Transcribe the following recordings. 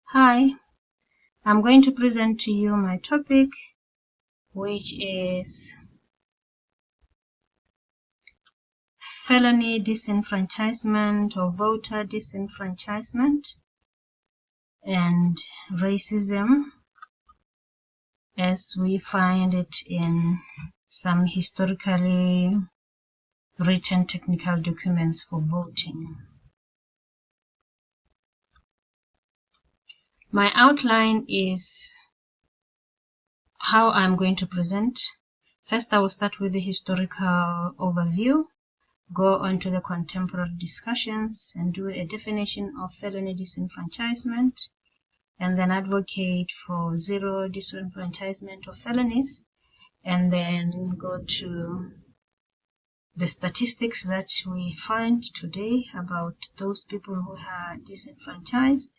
Hi, I'm going to present to you my topic, which is felony disenfranchisement or voter disenfranchisement and racism as we find it in some historically written technical documents for voting. My outline is how I'm going to present. First, I will start with the historical overview, go on to the contemporary discussions and do a definition of felony disenfranchisement, and then advocate for zero disenfranchisement of felonies, and then go to the statistics that we find today about those people who are disenfranchised,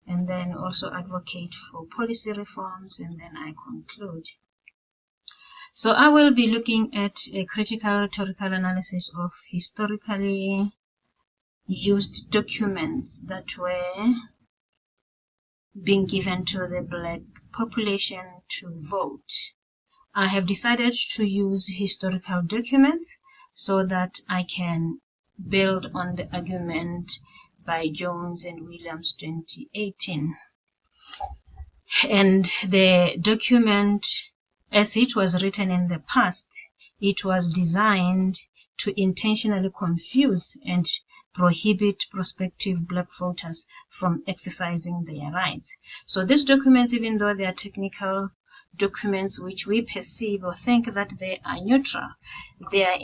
and then also advocate for policy reforms, and then I conclude. So I will be looking at a critical rhetorical analysis of historically used documents that were being given to the Black population to vote. I have decided to use historical documents so that I can build on the argument by Jones and Williams 2018. And the document, as it was written in the past, it was designed to intentionally confuse and prohibit prospective Black voters from exercising their rights. So these documents, even though they are technical documents which we perceive or think that they are neutral, they are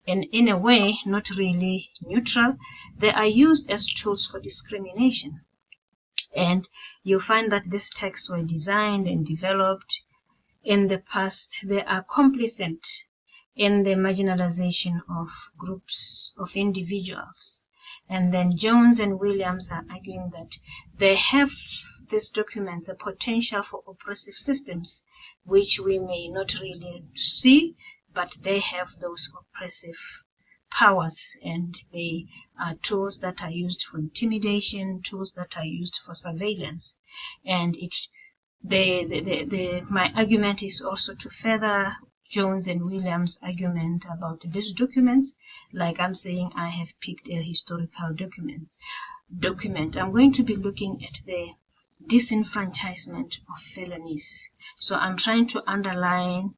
in a way not really neutral. They are used as tools for discrimination. And you'll find that these texts were designed and developed in the past. They are complicit in the marginalization of groups of individuals. And then Jones and Williams are arguing that they have these documents a potential for oppressive systems, which we may not really see, but they have those oppressive powers, and they are tools that are used for intimidation, tools that are used for surveillance. And my argument is also to further Jones and Williams' argument about these documents. Like I'm saying, I have picked a historical document. I'm going to be looking at the disenfranchisement of felonies. So I'm trying to underline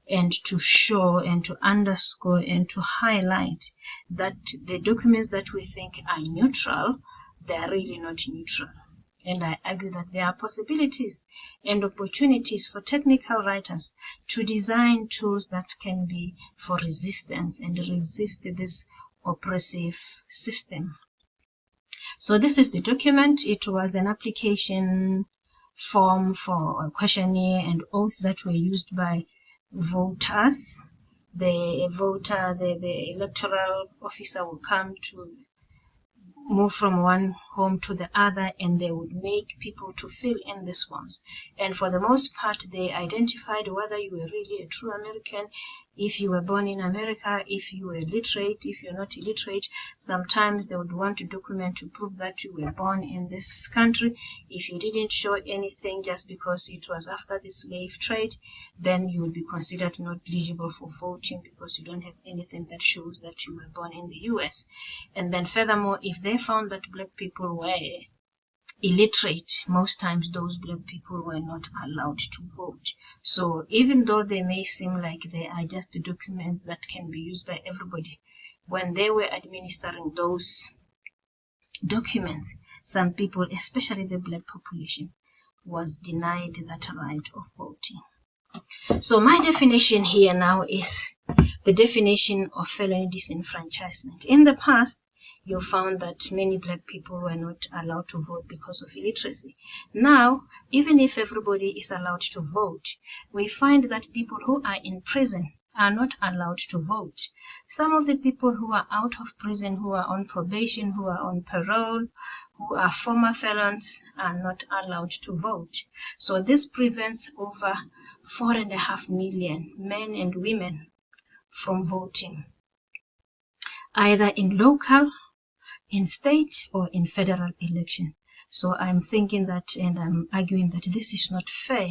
and to show and to underscore and to highlight that the documents that we think are neutral, they are really not neutral. And I argue that there are possibilities and opportunities for technical writers to design tools that can be for resistance and resist this oppressive system. So this is the document. It was an application form for a questionnaire and oath that were used by voters. The electoral officer will come to move from one home to the other, and they would make people to fill in these forms. And for the most part, they identified whether you were really a true American, if you were born in America, if you were literate, if you're not illiterate. Sometimes they would want a document to prove that you were born in this country. If you didn't show anything just because it was after the slave trade, then you would be considered not eligible for voting because you don't have anything that shows that you were born in the US. And then furthermore, if they found that Black people were illiterate, most times those Black people were not allowed to vote. So even though they may seem like they are just documents that can be used by everybody, when they were administering those documents, some people, especially the Black population, was denied that right of voting. So my definition here now is the definition of felony disenfranchisement. In the past, you found that many Black people were not allowed to vote because of illiteracy. Now, even if everybody is allowed to vote, we find that people who are in prison are not allowed to vote. Some of the people who are out of prison, who are on probation, who are on parole, who are former felons, are not allowed to vote. So this prevents over 4.5 million men and women from voting, either in local, in state, or in federal election. So I'm thinking that, and I'm arguing that this is not fair,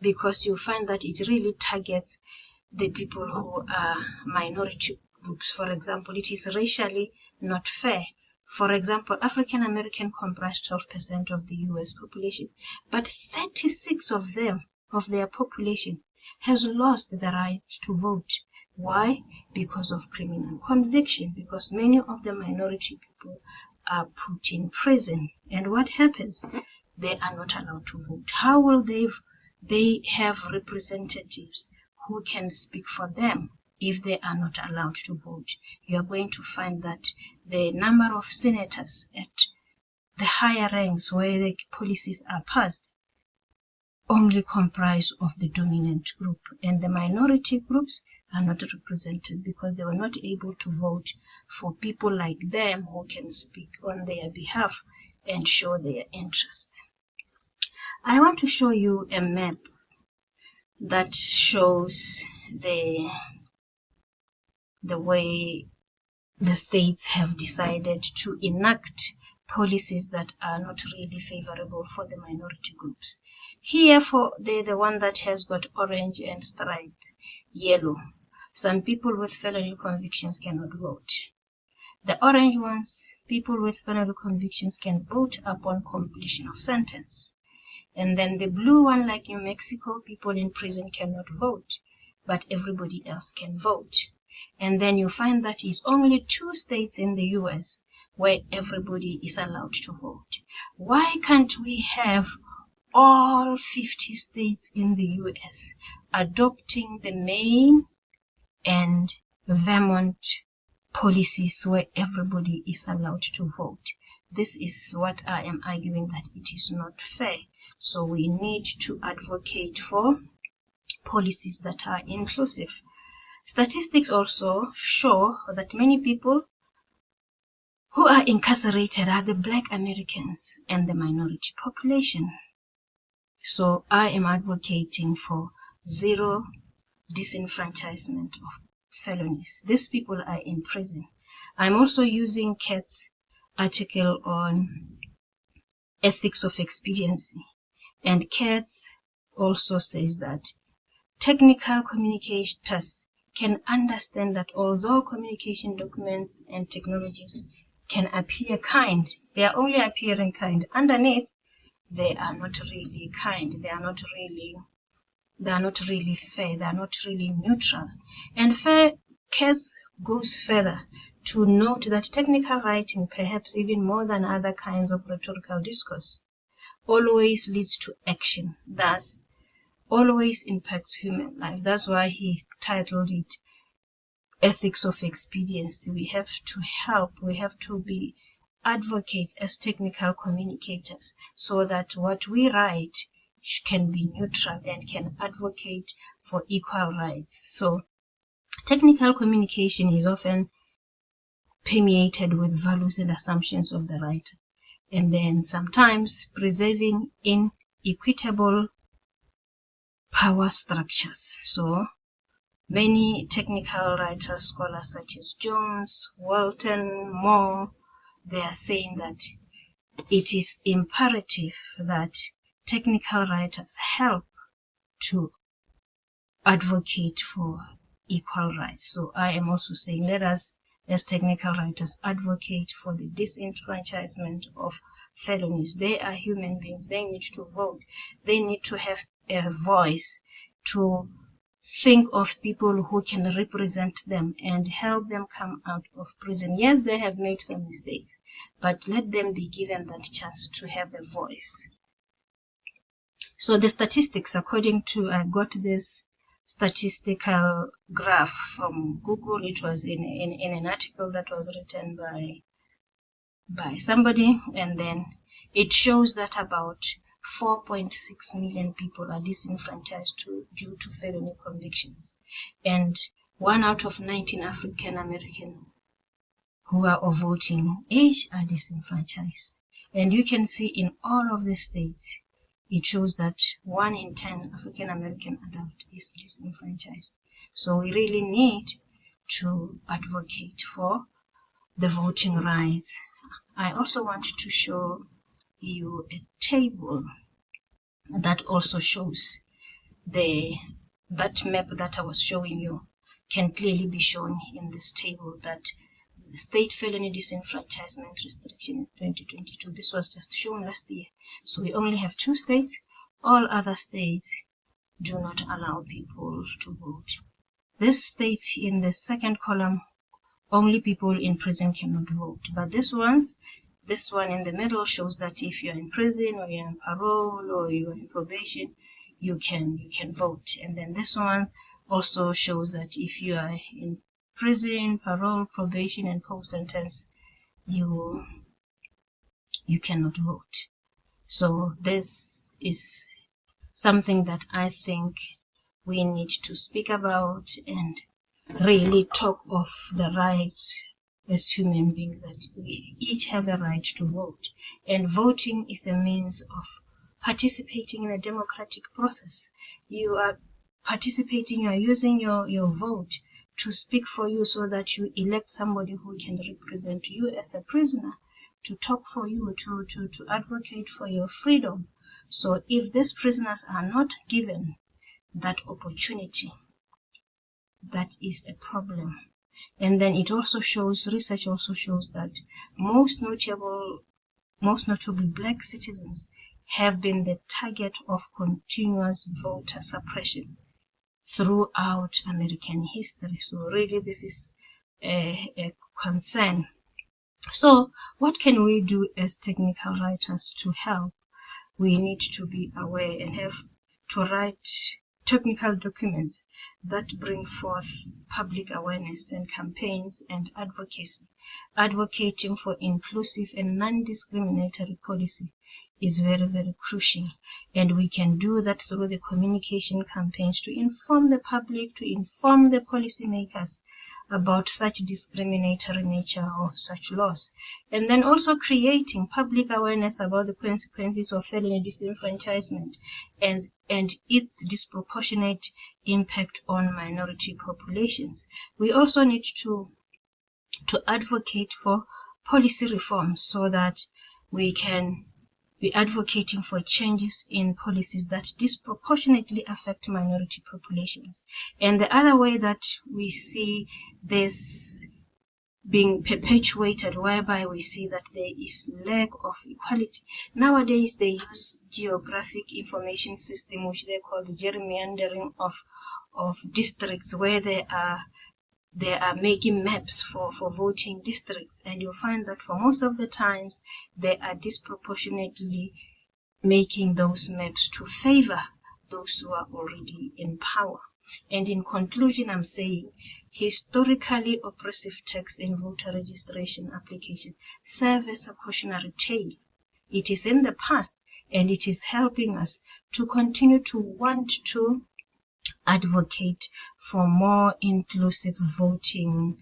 because you find that it really targets the people who are minority groups. For example, it is racially not fair. For example, African American comprise 12% of the US population, but 36 of them, of their population, has lost the right to vote. Why? Because of criminal conviction, because many of the minority people are put in prison. And what happens? They are not allowed to vote. How will they have representatives who can speak for them if they are not allowed to vote? You are going to find that the number of senators at the higher ranks where the policies are passed only comprise of the dominant group, and the minority groups are not represented because they were not able to vote for people like them who can speak on their behalf and show their interest. I want to show you a map that shows the way the states have decided to enact policies that are not really favorable for the minority groups. Here, for the one that has got orange and stripe yellow, some people with felony convictions cannot vote. The orange ones, people with felony convictions can vote upon completion of sentence. And then the blue one, like New Mexico, people in prison cannot vote, but everybody else can vote. And then you find that it's only 2 states in the US where everybody is allowed to vote. Why can't we have all 50 states in the US adopting the Maine and Vermont policies where everybody is allowed to vote? This is what I am arguing, that it is not fair. So we need to advocate for policies that are inclusive. Statistics also show that many people who are incarcerated are the Black Americans and the minority population. So I am advocating for zero disenfranchisement of felonies. These people are in prison. I'm also using Kat's article on ethics of expediency. And Katz also says that technical communicators can understand that although communication documents and technologies can appear kind, they are only appearing kind. Underneath, they are not really kind. They are not really fair. They are not really neutral. And Katz goes further to note that technical writing, perhaps even more than other kinds of rhetorical discourse, always leads to action, thus always impacts human life. That's why he titled it Ethics of Expediency. We have to help, we have to be advocates as technical communicators so that what we write can be neutral and can advocate for equal rights. So technical communication is often permeated with values and assumptions of the writer, and then sometimes preserving inequitable power structures. So many technical writers, scholars such as Jones, Walton, Moore, they are saying that it is imperative that technical writers help to advocate for equal rights. So I am also saying, let us, as technical writers, advocate for the disenfranchisement of felonies. They are human beings. They need to vote. They need to have a voice to think of people who can represent them and help them come out of prison. Yes, they have made some mistakes, but let them be given that chance to have a voice. So the statistics, according to, I got this statistical graph from Google. It was in an article that was written by somebody, and then it shows that about 4.6 million people are disenfranchised due to felony convictions, and 1 out of 19 African American who are of voting age are disenfranchised. And you can see in all of the states, it shows that 1 in 10 African American adult is disenfranchised. So we really need to advocate for the voting rights. I also want to show you a table that also shows that map that I was showing you can clearly be shown in this table, that the state felony disenfranchisement restriction in 2022. This was just shown last year. So we only have 2 states. All other states do not allow people to vote. This states in the second column, only people in prison cannot vote. But this one in the middle shows that if you're in prison or you're on parole or you're in probation, you can vote. And then this one also shows that if you are in prison, parole, probation, and post-sentence, you cannot vote. So this is something that I think we need to speak about and really talk of the rights as human beings, that we each have a right to vote. And voting is a means of participating in a democratic process. You are participating, you are using your vote to speak for you so that you elect somebody who can represent you as a prisoner, to talk for you, to advocate for your freedom. So if these prisoners are not given that opportunity, that is a problem. And then it also shows, research also shows that most notable Black citizens have been the target of continuous voter suppression throughout American history. So really this is a concern. So what can we do as technical writers to help? We need to be aware and have to write technical documents that bring forth public awareness and campaigns and advocacy. Advocating for inclusive and non-discriminatory policy is very, very crucial. And we can do that through the communication campaigns to inform the public, to inform the policymakers about such discriminatory nature of such laws. And then also creating public awareness about the consequences of felony disenfranchisement and its disproportionate impact on minority populations. We also need to advocate for policy reforms so that we can be advocating for changes in policies that disproportionately affect minority populations. And the other way that we see this being perpetuated, whereby we see that there is lack of equality. Nowadays, they use geographic information system, which they call the gerrymandering of districts, where they are making maps for voting districts, and you'll find that for most of the times they are disproportionately making those maps to favor those who are already in power. And in conclusion, I'm saying historically oppressive tax and voter registration application serve as a cautionary tale. It is in the past, and it is helping us to continue to want to advocate for more inclusive voting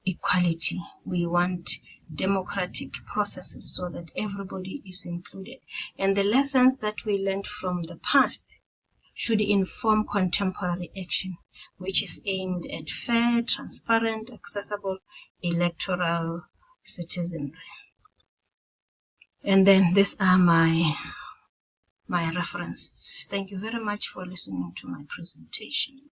equality. We want democratic processes so that everybody is included. And the lessons that we learned from the past should inform contemporary action, which is aimed at fair, transparent, accessible electoral citizenry. And then these are my references. Thank you very much for listening to my presentation.